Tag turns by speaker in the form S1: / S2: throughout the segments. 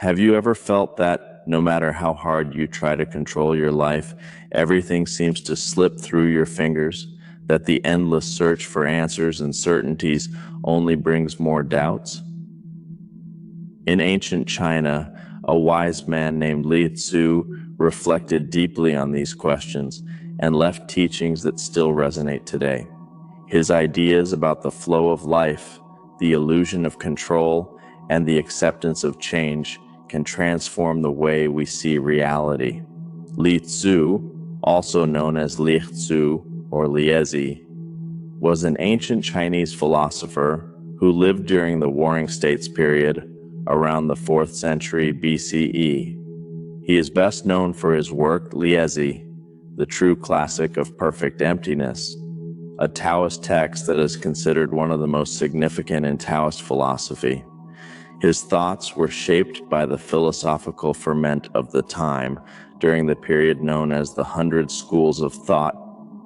S1: Have you ever felt that no matter how hard you try to control your life, everything seems to slip through your fingers? That the endless search for answers and certainties only brings more doubts? In ancient China, a wise man named Li Tzu reflected deeply on these questions and left teachings that still resonate today. His ideas about the flow of life, the illusion of control, and the acceptance of change can transform the way we see reality. Li Tzu, also known as Li Tzu or Liezi, was an ancient Chinese philosopher who lived during the Warring States period around the 4th century BCE. He is best known for his work Liezi, the true classic of perfect emptiness, a Taoist text that is considered one of the most significant in Taoist philosophy. His thoughts were shaped by the philosophical ferment of the time during the period known as the 100 Schools of Thought,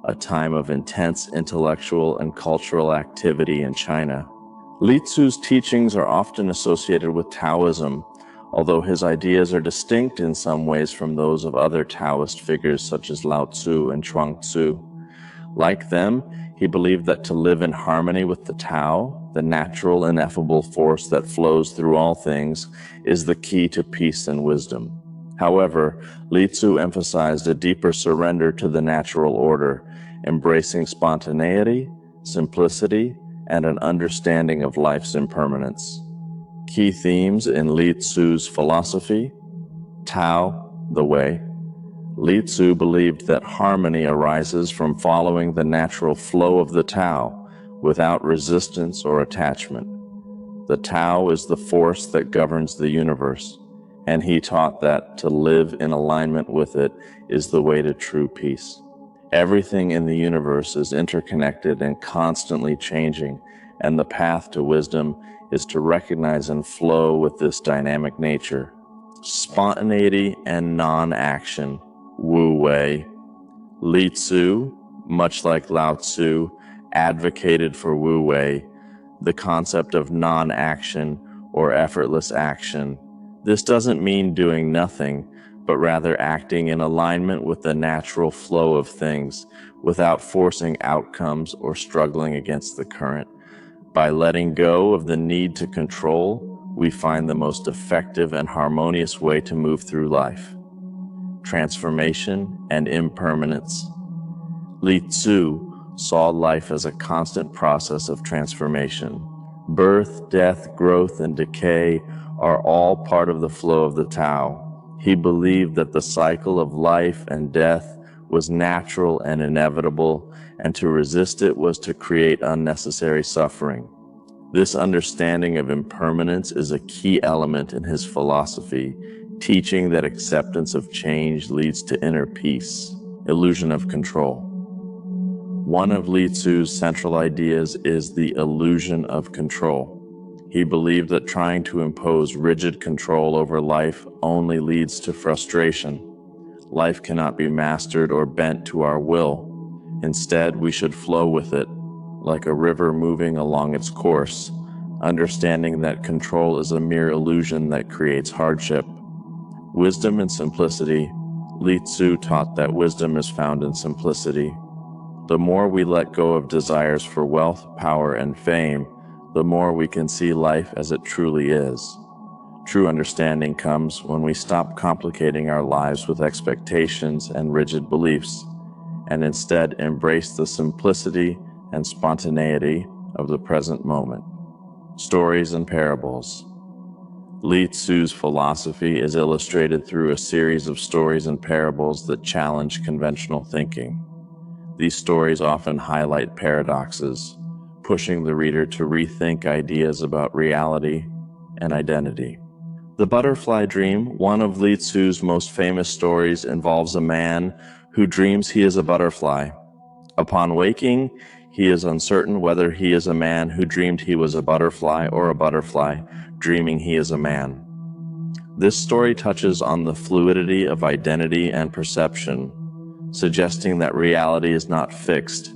S1: a time of intense intellectual and cultural activity in China. Li Tzu's teachings are often associated with Taoism, although his ideas are distinct in some ways from those of other Taoist figures such as Lao Tzu and Chuang Tzu. Like them, he believed that to live in harmony with the Tao, the natural, ineffable force that flows through all things, is the key to peace and wisdom. However, Li Tzu emphasized a deeper surrender to the natural order, embracing spontaneity, simplicity, and an understanding of life's impermanence. Key themes in Li Tzu's philosophy: Tao, the way. Li Tzu believed that harmony arises from following the natural flow of the Tao without resistance or attachment. The Tao is the force that governs the universe, and he taught that to live in alignment with it is the way to true peace. Everything in the universe is interconnected and constantly changing, and the path to wisdom is to recognize and flow with this dynamic nature. Spontaneity and non-action. Wu Wei. Li Tzu, much like Lao Tzu, advocated for Wu Wei, the concept of non-action or effortless action. This doesn't mean doing nothing, but rather acting in alignment with the natural flow of things without forcing outcomes or struggling against the current. By letting go of the need to control, we find the most effective and harmonious way to move through life. Transformation and impermanence. Li Tzu saw life as a constant process of transformation. Birth, death, growth, and decay are all part of the flow of the Tao. He believed that the cycle of life and death was natural and inevitable, and to resist it was to create unnecessary suffering. This understanding of impermanence is a key element in his philosophy, teaching that acceptance of change leads to inner peace. Illusion of control. One of Li Tzu's central ideas is the illusion of control. He believed that trying to impose rigid control over life only leads to frustration. Life cannot be mastered or bent to our will. Instead, we should flow with it, like a river moving along its course, understanding that control is a mere illusion that creates hardship. Wisdom and simplicity. Li Tzu taught that wisdom is found in simplicity. The more we let go of desires for wealth, power, and fame, the more we can see life as it truly is. True understanding comes when we stop complicating our lives with expectations and rigid beliefs, and instead embrace the simplicity and spontaneity of the present moment. Stories and parables. Li Tzu's philosophy is illustrated through a series of stories and parables that challenge conventional thinking. These stories often highlight paradoxes, pushing the reader to rethink ideas about reality and identity. The Butterfly Dream, one of Li Tzu's most famous stories, involves a man who dreams he is a butterfly. Upon waking, he is uncertain whether he is a man who dreamed he was a butterfly or a butterfly dreaming he is a man. This story touches on the fluidity of identity and perception, suggesting that reality is not fixed,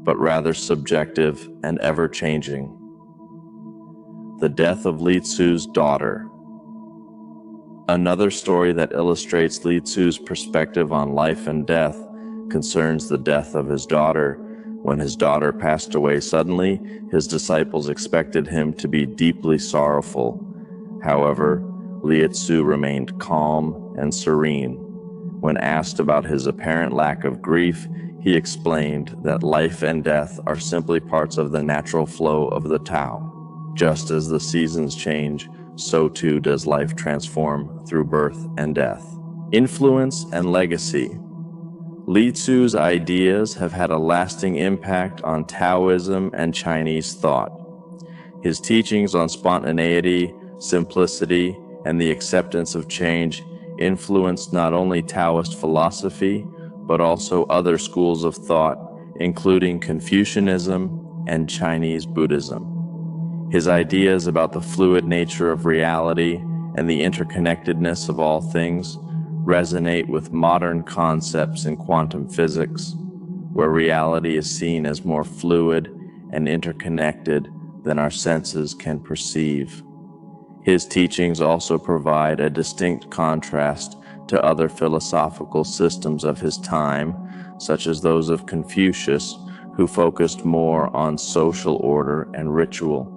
S1: but rather subjective and ever-changing. The death of Li Tzu's daughter. Another story that illustrates Li Tzu's perspective on life and death concerns the death of his daughter. When his daughter passed away suddenly, his disciples expected him to be deeply sorrowful. However, Li Tzu remained calm and serene. When asked about his apparent lack of grief, he explained that life and death are simply parts of the natural flow of the Tao. Just as the seasons change, so too does life transform through birth and death. Influence and legacy. Li Tzu's ideas have had a lasting impact on Taoism and Chinese thought. His teachings on spontaneity, simplicity, and the acceptance of change influenced not only Taoist philosophy, but also other schools of thought, including Confucianism and Chinese Buddhism. His ideas about the fluid nature of reality and the interconnectedness of all things resonate with modern concepts in quantum physics, where reality is seen as more fluid and interconnected than our senses can perceive. His teachings also provide a distinct contrast to other philosophical systems of his time, such as those of Confucius, who focused more on social order and ritual.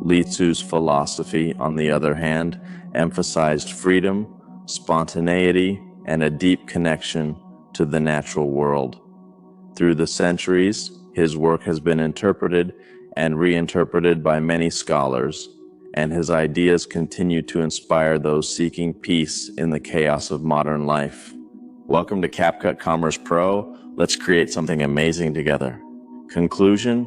S1: Li Tzu's philosophy, on the other hand, emphasized freedom, spontaneity, and a deep connection to the natural world. Through the centuries, his work has been interpreted and reinterpreted by many scholars, and his ideas continue to inspire those seeking peace in the chaos of modern life. Welcome to CapCut Commerce Pro. Let's create something amazing together. Conclusion: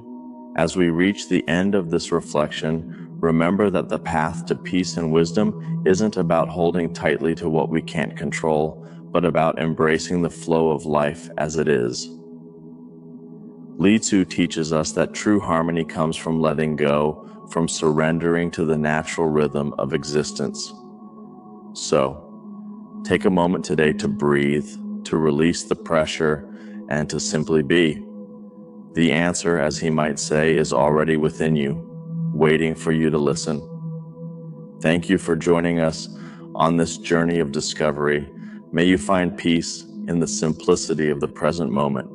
S1: as we reach the end of this reflection, remember that the path to peace and wisdom isn't about holding tightly to what we can't control, but about embracing the flow of life as it is. Li Tzu teaches us that true harmony comes from letting go, from surrendering to the natural rhythm of existence. So, take a moment today to breathe, to release the pressure, and to simply be. The answer, as he might say, is already within you, waiting for you to listen. Thank you for joining us on this journey of discovery. May you find peace in the simplicity of the present moment.